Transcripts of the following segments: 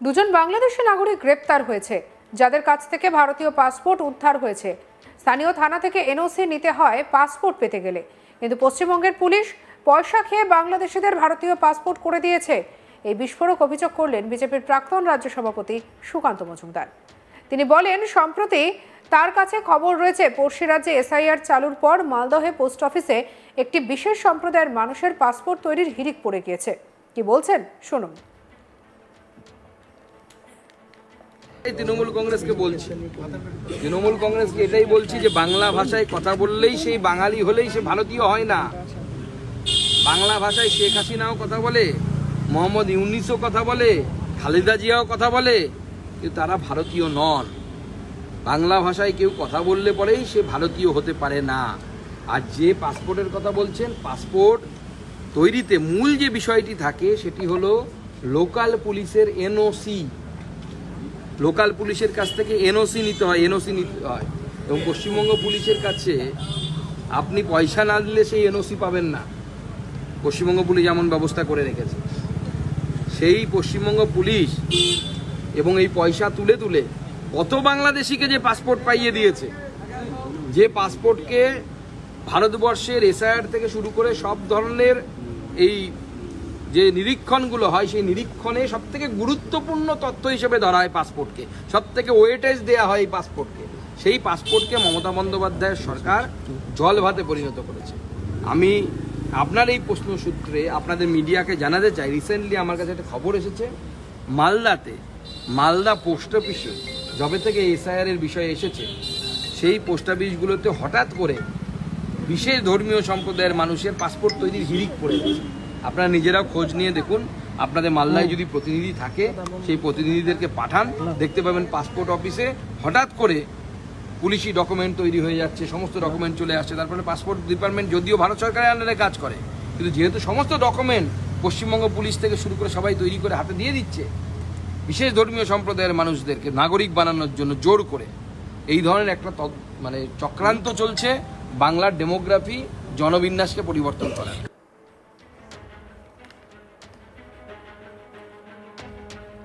দুজন বাংলাদেশি নাগরিক গ্রেপ্তার হয়েছে, যাদের কাছ থেকে ভারতীয় পাসপোর্ট উদ্ধার হয়েছে। স্থানীয় থানা থেকে এনওসি নিতে হয় পাসপোর্ট পেতে গেলে, কিন্তু পশ্চিমবঙ্গের পুলিশ পয়সা খেয়ে বাংলাদেশিদের ভারতীয় পাসপোর্ট করে দিয়েছে। এই বিস্ফোরক অভিযোগ করলেন বিজেপির প্রাক্তন রাজ্য সভাপতি সুকান্ত মজুমদার। তিনি বলেন, সম্প্রতি তার কাছে খবর রয়েছে পড়শি রাজ্যে এসআইআর চালুর পর মালদহে পোস্ট অফিসে একটি বিশেষ সম্প্রদায়ের মানুষের পাসপোর্ট তৈরির হিড়িক পড়ে গিয়েছে। কি বলছেন শুনুন। তৃণমূল কংগ্রেসকে বলছি, তৃণমূল কংগ্রেসকে এটাই বলছি যে বাংলা ভাষায় কথা বললেই সেই বাঙালি হলেই সে ভারতীয় হয় না। বাংলা ভাষায় শেখ হাসিনাও কথা বলে, মোহাম্মদ ইউনিসও কথা বলে, খালেদা জিয়াও কথা বলে, কিন্তু তারা ভারতীয় নন। বাংলা ভাষায় কেউ কথা বললে পরেই সে ভারতীয় হতে পারে না। আর যে পাসপোর্টের কথা বলছেন, পাসপোর্ট তৈরিতে মূল যে বিষয়টি থাকে সেটি হলো লোকাল পুলিশের এনওসি। লোকাল পুলিশের কাছ থেকে এনওসি নিতে হয়, এবং পশ্চিমবঙ্গ পুলিশের কাছে আপনি পয়সা না দিলে সেই এনওসি পাবেন না। পশ্চিমবঙ্গ পুলিশ এমন ব্যবস্থা করে রেখেছে। সেই পশ্চিমবঙ্গ পুলিশ এবং এই পয়সা তুলে তুলে কত বাংলাদেশিকে যে পাসপোর্ট পাইয়ে দিয়েছে, যে পাসপোর্টকে ভারতবর্ষের এসআইআর থেকে শুরু করে সব ধরনের এই যে নিরীক্ষণগুলো হয়, সেই নিরীক্ষণে সবথেকে গুরুত্বপূর্ণ তথ্য হিসেবে ধরা হয় পাসপোর্টকে, সবথেকে ওয়েটেজ দেওয়া হয় এই পাসপোর্টকে। সেই পাসপোর্টকে মমতা বন্দ্যোপাধ্যায়ের সরকার জল ভাতে পরিণত করেছে। আমি আপনার এই প্রশ্ন সূত্রে আপনাদের মিডিয়াকে জানাতে চাই, রিসেন্টলি আমার কাছে একটা খবর এসেছে, মালদা পোস্ট অফিসে যবে থেকে এসআইআর এর বিষয় এসেছে, সেই পোস্ট অফিসগুলোতে হঠাৎ করে বিশেষ ধর্মীয় সম্প্রদায়ের মানুষের পাসপোর্ট তৈরির হিড়িক পড়ে গেছে। আপনারা নিজেরাও খোঁজ নিয়ে দেখুন, আপনাদের মালদায় যদি প্রতিনিধি থাকে সেই প্রতিনিধিদেরকে পাঠান, দেখতে পাবেন পাসপোর্ট অফিসে হঠাৎ করে পুলিশি ডকুমেন্ট তৈরি হয়ে যাচ্ছে, সমস্ত ডকুমেন্ট চলে আসছে। তারপরে পাসপোর্ট ডিপার্টমেন্ট যদিও ভারত সরকারের আন্ডারে কাজ করে, কিন্তু যেহেতু সমস্ত ডকুমেন্ট পশ্চিমবঙ্গ পুলিশ থেকে শুরু করে সবাই তৈরি করে হাতে দিয়ে দিচ্ছে, বিশেষ ধর্মীয় সম্প্রদায়ের মানুষদেরকে নাগরিক বানানোর জন্য জোর করে এই ধরনের একটা চক্রান্ত চলছে বাংলার ডেমোগ্রাফি, জনবিন্যাসকে পরিবর্তন করার।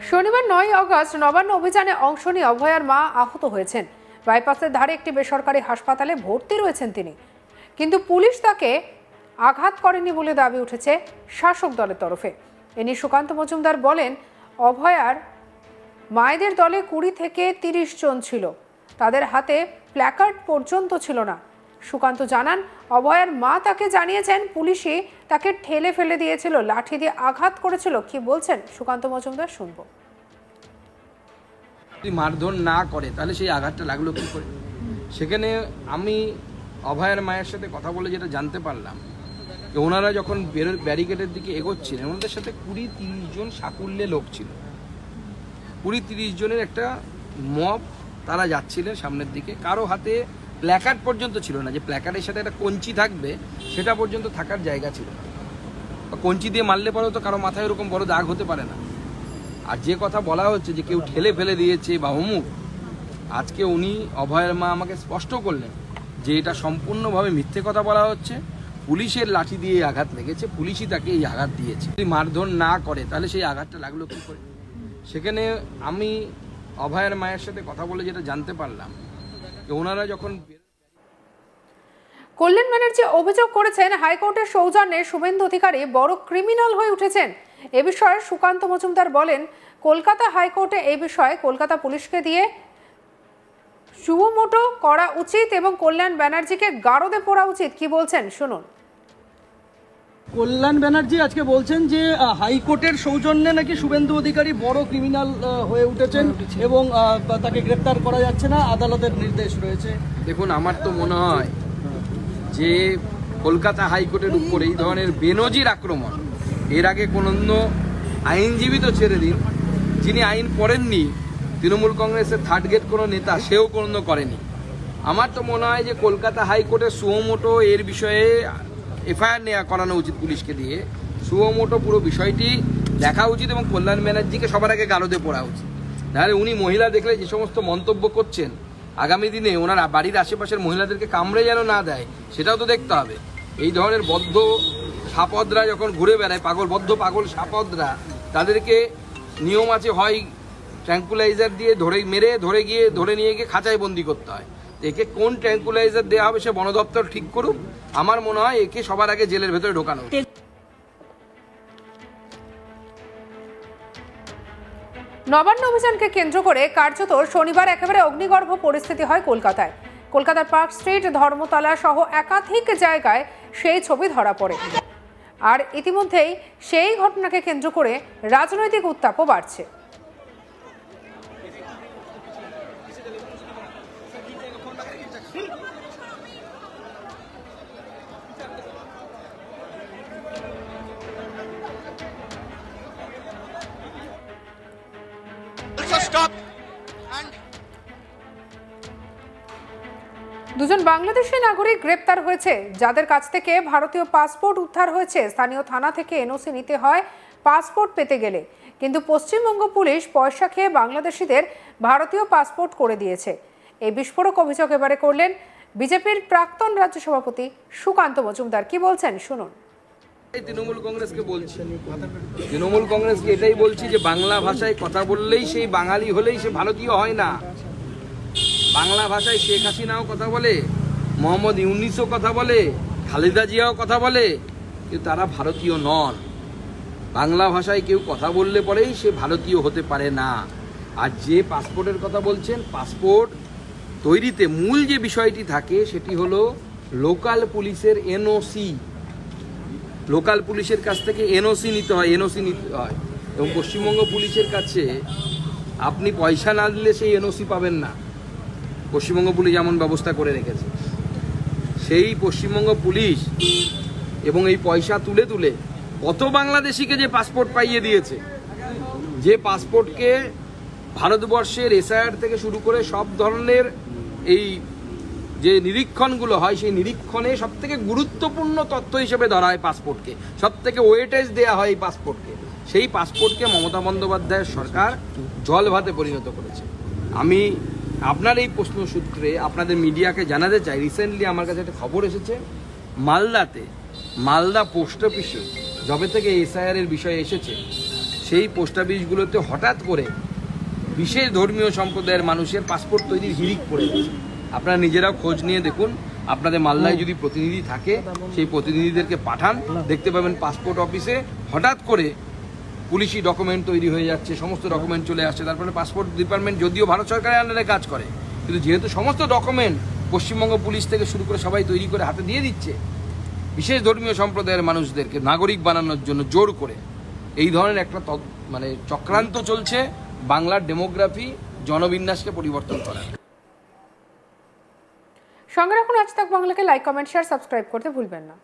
শনিবার 9 আগস্ট নবান্ন অভিযানে অংশ নিয়ে অভয়ার মা আহত হয়েছেন। বাইপাসের ধারে একটি বেসরকারি হাসপাতালে ভর্তি রয়েছেন তিনি, কিন্তু পুলিশ তাকে আঘাত করেনি বলে দাবি উঠেছে শাসক দলের তরফে। এ নিয়ে সুকান্ত মজুমদার বলেন, অভয়ার মায়েদের দলে 20 থেকে 30 জন ছিল, তাদের হাতে প্ল্যাকার্ড পর্যন্ত ছিল না। সুকান্ত জানান, অভয়ার মা তাকে জানিয়েছেন পুলিশই তাকে ঠেলে ফেলে দিয়েছিল, লাঠি দিয়ে আঘাত করেছিল। কি বলছেন সুকান্ত মজুমদার, শুনবো। যদি মারধর না করে তাহলে সেই আঘাতটা লাগলো কি করে? সেখানে আমি অভয়ার মায়ের সাথে কথা বলে যেটা জানতে পারলাম, যে ওনারা যখন ব্যারিকেডের দিকে এগোচ্ছিলেন, ওনাদের সাথে 20-30 জন সাকুল্যে লোক ছিল। 20-30 জনের একটা মব, তারা যাচ্ছিলেন সামনের দিকে। কারো হাতে প্ল্যাকার্ড পর্যন্ত ছিল না, যে প্ল্যাকার্ডের সাথে একটা কঞ্চি থাকবে সেটা পর্যন্ত থাকার জায়গা ছিল না। কঞ্চি দিয়ে মারলে পরেও তো কারো মাথায় এরকম বড় দাগ হতে পারে না। আর যে কথা বলা হচ্ছে যে কেউ ঠেলে ফেলে দিয়েছে বা অমুক, আজকে উনি অভয়ের মা আমাকে স্পষ্ট করলেন যে এটা সম্পূর্ণভাবে মিথ্যে কথা বলা হচ্ছে। পুলিশের লাঠি দিয়ে আঘাত লেগেছে, পুলিশই তাকে এই আঘাত দিয়েছে। যদি মারধর না করে তাহলে সেই আঘাতটা লাগলো কি করে? সেখানে আমি অভয়ের মায়ের সাথে কথা বলে যেটা জানতে পারলাম, যে ওনারা যখন কল্যাণ ব্যানার্জি অভিযোগ করেছেন, হাইকোর্টের সৌজন্যে শুভেন্দু অধিকারী বড় ক্রিমিনাল হয়ে উঠেছেন। এ বিষয়ে সুকান্ত মজুমদার বলেন, কলকাতা হাইকোর্টে এই বিষয়ে কলকাতা পুলিশকে দিয়ে সুমোটো করা উচিত এবং কল্যাণ ব্যানার্জিকে গারদে পড়া উচিত। কি বলছেন শুনুন। কল্যাণ ব্যানার্জি আজকে বলছেন যে হাইকোর্টের সৌজন্যে নাকি শুভেন্দু অধিকারী বড় ক্রিমিনাল হয়ে উঠেছেন এবং তাকে গ্রেপ্তার করা যাচ্ছে না, আদালতের নির্দেশ রয়েছে। দেখুন, আমার তো মনে হয় যে কলকাতা হাইকোর্টের উপর এই ধরনের বেনজির আক্রমণ, এর আগে কোনো আইনজীবী তো ছেড়ে দিন, যিনি আইন পড়েননি, তৃণমূল কংগ্রেসের থার্ড গ্রেড কোনো নেতা, সেও কোনো করেনি। আমার তো মনে হয় যে কলকাতা হাইকোর্টের সুমোটো এর বিষয়ে এফআইআর করানো উচিত পুলিশকে দিয়ে। সুমোটো পুরো বিষয়টি দেখা উচিত এবং কল্যাণ ব্যানার্জিকে সবার আগে গারদে পড়া উচিত। নাহলে উনি মহিলা দেখলে যে সমস্ত মন্তব্য করছেন, আগামী দিনে ওনার বাড়ির আশেপাশের মহিলাদেরকে কামড়ে যেন না দেয়, সেটাও তো দেখতে হবে। এই ধরনের বদ্ধ সাপদরা যখন ঘুরে বেড়ায়, পাগল সাপদরা, তাদেরকে নিয়ম আছে, হয় ট্র্যাঙ্কুলাইজার দিয়ে ধরে নিয়ে গিয়ে খাঁচায় বন্দি করতে হয়। একে কোন ট্র্যাঙ্কুলাইজার দেওয়া হবে সে বন দপ্তর ঠিক করুক। আমার মনে হয় একে সবার আগে জেলের ভেতরে ঢোকানো। নবান্ন অভিযানকে কেন্দ্র করে কার্যত শনিবার একেবারে অগ্নিগর্ভ পরিস্থিতি হয় কলকাতায়। কলকাতার পার্ক স্ট্রিট, ধর্মতলা সহ একাধিক জায়গায় সেই ছবি ধরা পড়ে। আর ইতিমধ্যেই সেই ঘটনাকে কেন্দ্র করে রাজনৈতিক উত্তাপও বাড়ছে। দুজন বাংলাদেশি নাগরিক গ্রেপ্তার হয়েছে, যাদের কাছ থেকে ভারতীয় পাসপোর্ট উদ্ধার হয়েছে। স্থানীয় থানা থেকে এনওসি নিতে হয় পাসপোর্ট পেতে গেলে, কিন্তু পশ্চিমবঙ্গ পুলিশ পয়সা খেয়ে বাংলাদেশিদের ভারতীয় পাসপোর্ট করে দিয়েছে। এই বিস্ফোরক অভিযোগ এবারে করলেন বিজেপির প্রাক্তন রাজ্য সভাপতি সুকান্ত মজুমদার। কি বলছেন শুনুন। তৃণমূল কংগ্রেসকে বলছি, তৃণমূল কংগ্রেসকে এটাই বলছি যে বাংলা ভাষায় কথা বললেই সেই বাঙালি হলেই সে ভারতীয় হয় না। বাংলা ভাষায় শেখ হাসিনাও কথা বলে, মোহাম্মদ ইউনিসও কথা বলে, খালেদা জিয়াও কথা বলে, কিন্তু তারা ভারতীয় নন। বাংলা ভাষায় কেউ কথা বললে পরেই সে ভারতীয় হতে পারে না। আর যে পাসপোর্টের কথা বলছেন, পাসপোর্ট তৈরিতে মূল যে বিষয়টি থাকে সেটি হলো লোকাল পুলিশের এনওসি। লোকাল পুলিশের কাছ থেকে এনওসি নিতে হয় এবং পশ্চিমবঙ্গ পুলিশের কাছে আপনি পয়সা না দিলে সেই এনওসি পাবেন না। পশ্চিমবঙ্গ পুলিশ এমন ব্যবস্থা করে রেখেছে। সেই পশ্চিমবঙ্গ পুলিশ এবং এই পয়সা তুলে কত বাংলাদেশিকে যে পাসপোর্ট পাইয়ে দিয়েছে, যে পাসপোর্টকে ভারতবর্ষের এসআইআর থেকে শুরু করে সব ধরনের এই যে নিরীক্ষণগুলো হয়, সেই নিরীক্ষণে সব থেকে গুরুত্বপূর্ণ তথ্য হিসেবে ধরা হয় পাসপোর্টকে, সব থেকে ওয়েটেজ দেওয়া হয় এই পাসপোর্টকে। সেই পাসপোর্টকে মমতা বন্দ্যোপাধ্যায়ের সরকার জল ভাতে পরিণত করেছে। আমি আপনার এই প্রশ্ন সূত্রে আপনাদের মিডিয়াকে জানাতে চাই, রিসেন্টলি আমার কাছে একটা খবর এসেছে, মালদা পোস্ট অফিসে যবে থেকে এসআইআর এর বিষয় এসেছে, সেই পোস্ট অফিসগুলোতে হঠাৎ করে বিশেষ ধর্মীয় সম্প্রদায়ের মানুষের পাসপোর্ট তৈরির হিড়িক পড়ে গেছে। আপনারা নিজেরাও খোঁজ নিয়ে দেখুন, আপনাদের মালদায় যদি প্রতিনিধি থাকে সেই প্রতিনিধিদেরকে পাঠান, দেখতে পাবেন পাসপোর্ট অফিসে হঠাৎ করে পুলিশি ডকুমেন্ট তৈরি হয়ে যাচ্ছে, সমস্ত ডকুমেন্ট চলে আসছে। তারপরে পাসপোর্ট ডিপার্টমেন্ট যদিও ভারত সরকারের আন্ডারে কাজ করে, কিন্তু যেহেতু সমস্ত ডকুমেন্ট পশ্চিমবঙ্গ পুলিশ থেকে শুরু করে সবাই তৈরি করে হাতে দিয়ে দিচ্ছে, বিশেষ ধর্মীয় সম্প্রদায়ের মানুষদেরকে নাগরিক বানানোর জন্য জোর করে এই ধরনের একটা চক্রান্ত চলছে বাংলার ডেমোগ্রাফি, জনবিন্যাসকে পরিবর্তন করার। সঙ্গে রাখুন আজ তাক বাংলাকে। লাইক, কমেন্ট, শেয়ার, সাবস্ক্রাইব করতে ভুলবেন না।